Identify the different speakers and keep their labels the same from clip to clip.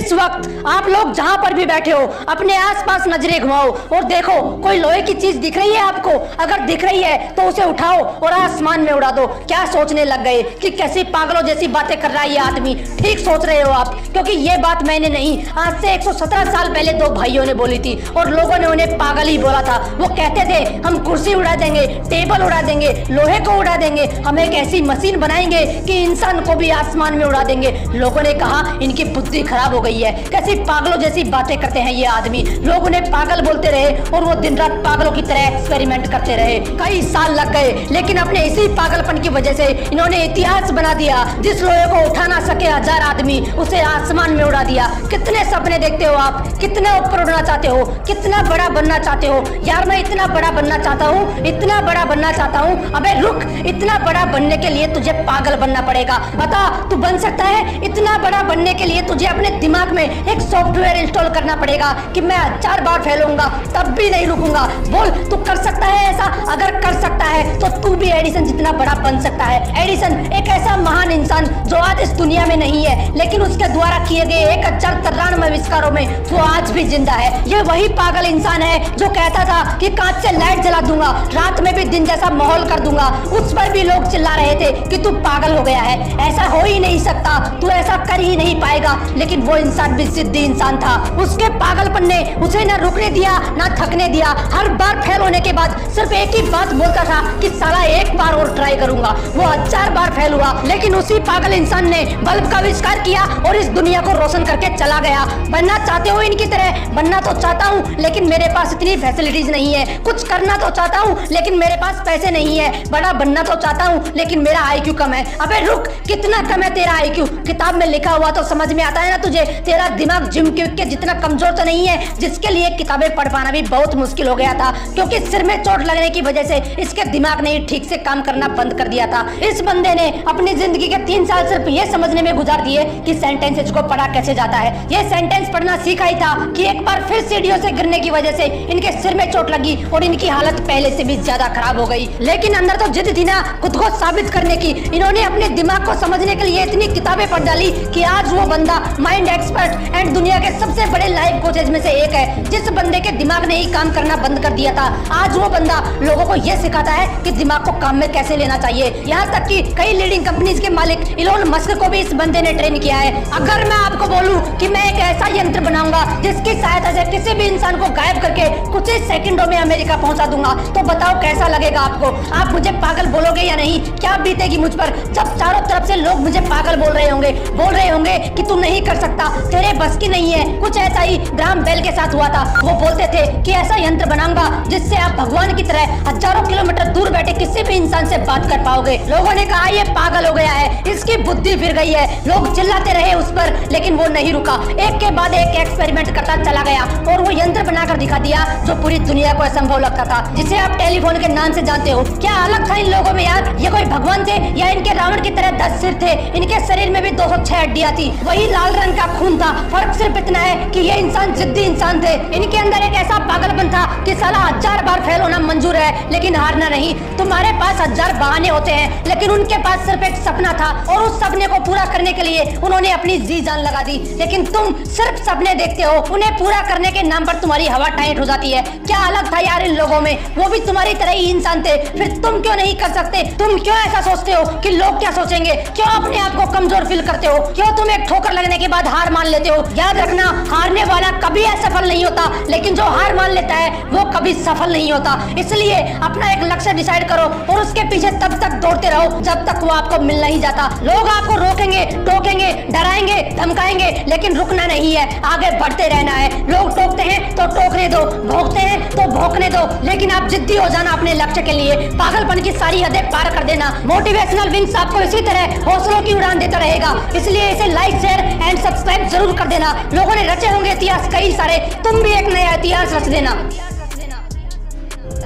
Speaker 1: इस वक्त आप लोग जहां पर भी बैठे हो अपने आसपास नजरें घुमाओ और देखो कोई लोहे की चीज दिख रही है आपको? अगर दिख रही है तो उसे उठाओ और आसमान में उड़ा दो। क्या सोचने लग गए कि कैसी पागलों जैसी बातें कर रहा है ये आदमी? ठीक सोच रहे हो आप, क्योंकि ये बात मैंने नहीं, आज से 117 साल पहले दो भाइयों ने बोली थी और लोगों ने उन्हें पागल ही बोला था। वो कहते थे हम कुर्सी उड़ा देंगे, टेबल उड़ा देंगे, लोहे को उड़ा देंगे, हम एक ऐसी मशीन बनाएंगे कि इंसान को भी आसमान में उड़ा देंगे। लोगों ने कहा इनकी बुद्धि खराब हो गई है, कैसी पागलों जैसी बातें करते हैं ये आदमी। लोग उन्हें पागल बोलते रहे और वो दिन रात पागलों की तरह एक्सपेरिमेंट करते रहे। कई साल लग गए, लेकिन अपने इसी पागलपन की वजह से इन्होंने इतिहास बना दिया। जिस लोहे को उठा ना सके 1000 आदमी, उसे आसमान में उड़ा दिया। कितने सपने देखते हो आप, कितना ऊपर उड़ना चाहते हो, कितना बड़ा बनना चाहते हो? यार मैं इतना बड़ा बनना चाहता हूँ, इतना बड़ा बनना चाहता हूँ। अबे रुक, इतना बड़ा बनने के लिए तुझे पागल बनना पड़ेगा। बता तू बन सकता है? इतना बड़ा बनने के लिए तुझे अपने दिमाग में एक सॉफ्टवेयर इंस्टॉल करना पड़ेगा कि मैं 1000 बार फैलूंगा तब भी नहीं रुकूंगा। बोल तू कर सकता है ऐसा? अगर कर सकता है तो तू भी एडिसन जितना बड़ा बन सकता है। एडिसन एक ऐसा महान इंसान जो आज इस दुनिया में नहीं है, लेकिन उसके द्वारा किए गए 1093 आविष्कारों में वो आज भी जिंदा है। ये वही पागल इंसान है जो कहता था कि कांच से लाइट जला दूंगा, रात में भी दिन जैसा माहौल कर दूंगा। उस पर भी लोग चिल्ला रहे थे कि तू पागल हो गया है, ऐसा हो ही नहीं सकता, तू ऐसा कर ही नहीं पाएगा। लेकिन वो इंसान भी जिद्दी इंसान था। उसके पागलपन ने उसे न रुकने दिया ना थकने दिया। हर बार फेल होने के बाद सिर्फ एक ही बात बोलता था कि साला एक बार और ट्राई करूंगा। वो 1000 बार फेल हुआ, लेकिन उसी पागल इंसान ने बल्ब का आविष्कार किया और इस दुनिया को रोशन करके चला गया। बनना चाहते हो इनकी तरह? बनना तो चाहता हूँ, लेकिन मेरे पास इतनी फैसिलिटीज नहीं है। कुछ करना तो चाहता हूँ, लेकिन मेरे पास पैसे नहीं है। बड़ा बनना तो चाहता हूँ, लेकिन मेरा IQ कम है। अबे रुक, कितना कम है तेरा IQ? किताब में लिखा हुआ तो समझ में आता है ना तुझे? तेरा दिमाग जिम के जितना कमजोर तो नहीं है, जिसके लिए किताबें पढ़ पाना भी बहुत मुश्किल हो गया था, क्योंकि सिर में चोट लगने की वजह से इसके दिमाग ने ठीक से काम करना बंद कर दिया था। इस बंदे ने अपनी जिंदगी के 3 साल सिर्फ ये समझने में गुजार दिए कि सेंटेंसेस को पढ़ा कैसे जाता है। ये सेंटेंस पढ़ना सीखा ही था कि एक बार फिर सीढ़ियों से गिरने की वजह से इनके सिर में चोट लगी और इनकी हालत पहले से भी ज्यादा खराब हो गई। लेकिन अंदर तो जिद थी ना खुद को साबित करने की। इन्होंने अपने दिमाग को समझने के लिए इतनी किताबें पढ़ डाली कि आज वो बंदा माइंड एक्सपर्ट एंड दुनिया के सबसे बड़े लाइफ कोचेज में से एक है। जिस बंदे के दिमाग ने ही काम करना बंद कर दिया था, आज वो बंदा लोगों को यह सिखाता है कि दिमाग को काम में कैसे लेना चाहिए। यहाँ तक कि कई लीडिंग कंपनीज के मालिक इलोन मस्क को भी इस बंदे ने ट्रेन किया है। अगर मैं आपको बोलूं कि मैं एक ऐसा यंत्र बनाऊंगा जिसकी सहायता से किसी भी इंसान को गायब करके कुछ ही सेकंडों में अमेरिका पहुंचा दूंगा, तो बताओ कैसा लगेगा आपको? आप मुझे पागल बोलोगे या नहीं? क्या बीतेगी मुझ पर जब चारों तरफ से लोग मुझे पागल बोल रहे होंगे कि तू नहीं कर सकता, तेरे बस की नहीं है। कुछ ऐसा ही ग्राहम बेल के साथ हुआ था। वो बोलते थे कि ऐसा यंत्र बनाऊंगा जिससे आप भगवान की तरह हजारों किलोमीटर दूर बैठे किसी भी इंसान से बात कर पाओगे। लोगों ने कहा ये पागल हो गया है, इसकी बुद्धि फिर गई है। लोग चिल्लाते रहे उस पर, लेकिन वो नहीं रुका। एक के बाद एक एक्सपेरिमेंट करता चला गया और वो यंत्र बनाकर दिखा दिया जो पूरी दुनिया को असंभव लगता था, जिसे आप टेलीफोन के नाम से जानते हो। क्या अलग था इन लोगों में यार? ये कोई भगवान थे या इनके रावण की तरह 10 सिर थे? इनके शरीर में भी 206 हड्डियां थी, वही लाल रंग का खून था। फर्क सिर्फ इतना है कि ये इंसान जिद्दी इंसान थे। इनके अंदर एक ऐसा पागलपन था कि साला 1000 बार फेल होना मंजूर है, लेकिन हारना नहीं। तुम्हारे पास 1000 बहाने होते हैं, लेकिन उनके पास सिर्फ एक सपना था और उस सपने को पूरा करने के लिए उन्होंने अपनी जी जान लगा दी। लेकिन तुम सिर्फ सपने देखते हो, उन्हें पूरा करने के नाम पर तुम्हारी हवा टाइट हो जाती है। क्या अलग था यार इन लोगों में? वो भी तुम्हारी तरह ही इंसान थे, फिर तुम क्यों नहीं कर सकते? तुम क्यों ऐसा सोचते हो कि लोग क्या सोचेंगे? क्यों अपने आप को कमजोर फील करते हो? क्यों तुम एक ठोकर लगने के बाद हार मान लेते हो? याद रखना, हारने वाला कभी असफल नहीं होता, लेकिन जो हार मान लेता है वो कभी सफल नहीं होता। इसलिए अपना एक लक्ष्य डिसाइड करो और उसके पीछे तब तक दौड़ते रहो जब तक वो आपको मिल नहीं जाता। लोग आपको रोकेंगे, टोकेंगे, डराएंगे, धमकाएंगे, लेकिन रुकना नहीं है, आगे बढ़ते रहना है। लोग टोकते हैं तो टोकने दो, भौंकते हैं तो भौंकने दो, लेकिन आप जिद्दी हो जाना अपने लक्ष्य के लिए। पागलपन की सारी हदें पार कर देना। मोटिवेशनल विंग्स आपको इसी तरह हौसलों की उड़ान देता रहेगा, इसलिए इसे लाइक, शेयर एंड सब्सक्राइब जरूर कर देना। लोगों ने रचे होंगे इतिहास कई सारे, तुम भी एक नया इतिहास रच देना।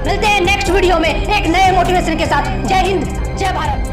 Speaker 1: मिलते हैं नेक्स्ट वीडियो में एक नए मोटिवेशन के साथ। जय हिंद, जय भारत।